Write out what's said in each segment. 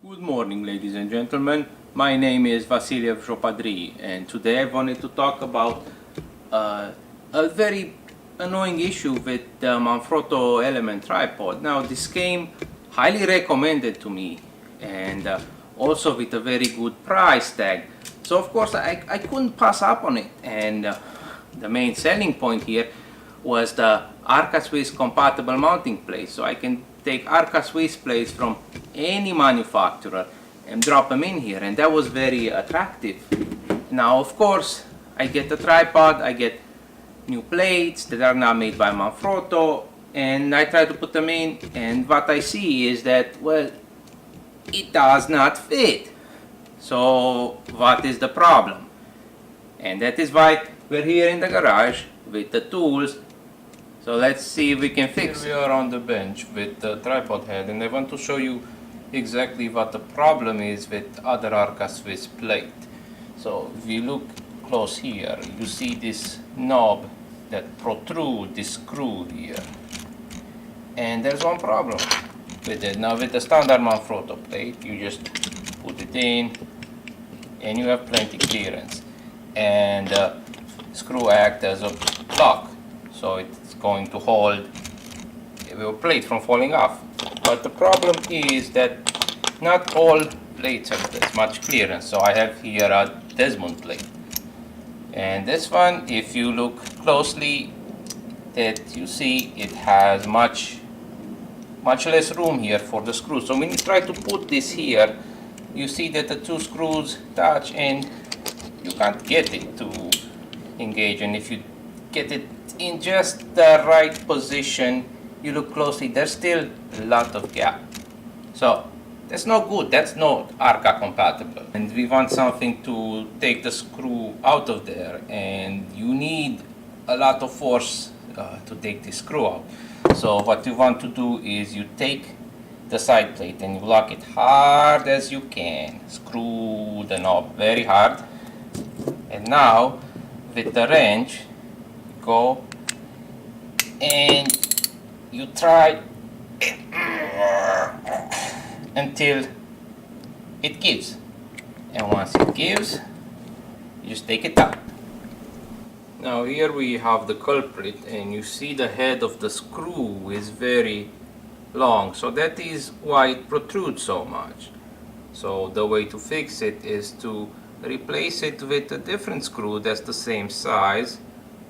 Good morning, ladies and gentlemen. My name is Vasiliev Jopadri, and today I wanted to talk about a very annoying issue with the Manfrotto Element tripod. Now, this came highly recommended to me, and also with a very good price tag. So, of course, I couldn't pass up on it, and the main selling point here was the Arca Swiss compatible mounting plate. So I can take Arca Swiss plates from any manufacturer and drop them in here, and that was very attractive. Now, of course, I get the tripod, I get new plates that are now made by Manfrotto, and I try to put them in, and what I see is that, well, it does not fit. So what is the problem? And that is why we're here in the garage with the tools. So let's see if we can fix it. Here we are on the bench with the tripod head, and I want to show you exactly what the problem is with other Arca Swiss plate. So if you look close here, you see this knob that protrudes this screw here. And there's one problem with it. Now with the standard Manfrotto plate, you just put it in and you have plenty clearance. And screw acts as a block, so it's going to hold the plate from falling off. But the problem is that not all plates have this much clearance. So I have here a Desmond plate, and this one, if you look closely, that you see it has much less room here for the screws. So when you try to put this here, you see that the two screws touch and you can't get it to engage. And if you get it in just the right position, you look closely, there's still a lot of gap. So that's not good, that's not Arca compatible. And we want something to take the screw out of there, and you need a lot of force to take the screw out. So what you want to do is you take the side plate and you lock it hard as you can. Screw the knob very hard. And now with the wrench, go and you try until it gives. And once it gives, you just take it out. Now here we have the culprit, and you see the head of the screw is very long, so that is why it protrudes so much. So the way to fix it is to replace it with a different screw that's the same size.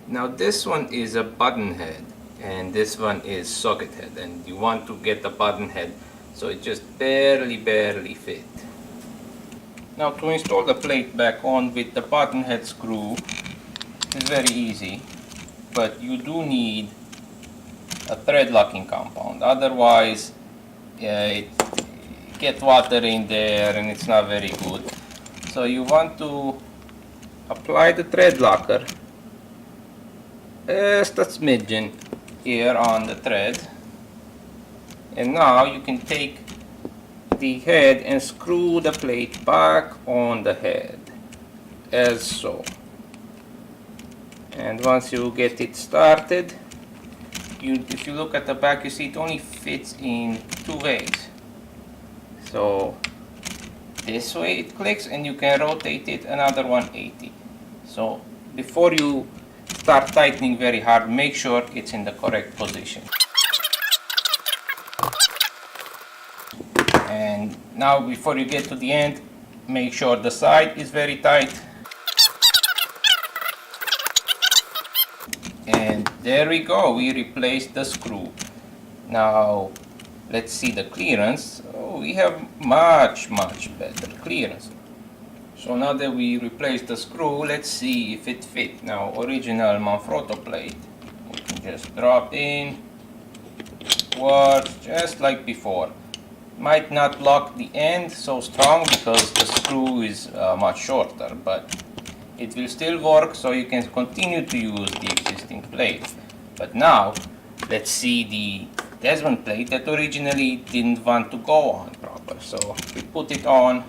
Now this one is a button head and this one is socket head, and you want to get the button head so it just barely fit. Now to install the plate back on with the button head screw is very easy, but you do need a thread locking compound, otherwise it gets water in there and it's not very good. So you want to apply the thread locker just a smidgen here on the thread, and now you can take the head and screw the plate back on the head as so. And once you get it started, if you look at the back, you see it only fits in two ways. So this way it clicks, and you can rotate it another 180. So before you start tightening very hard, make sure it's in the correct position. And now before you get to the end, make sure the side is very tight. And there we go, we replaced the screw. Now let's see the clearance. Oh, we have much better clearance. So now that we replaced the screw, let's see if it fits. Now original Manfrotto plate, we can just drop in, works just like before. Might not lock the end so strong because the screw is much shorter, but it will still work, so you can continue to use the existing plate. But now let's see the Desmond plate that originally didn't want to go on proper. So we put it on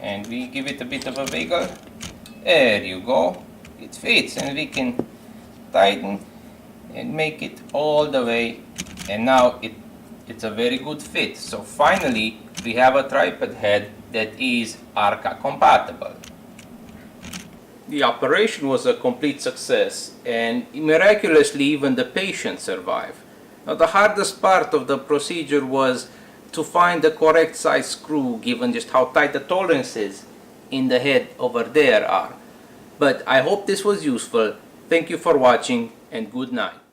and we give it a bit of a wiggle. There you go, it fits, and we can tighten and make it all the way, and now it's a very good fit. So finally we have a tripod head that is ARCA compatible. The operation was a complete success, and miraculously even the patient survived. Now, the hardest part of the procedure was to find the correct size screw given just how tight the tolerances in the head over there are. But I hope this was useful. Thank you for watching, and good night.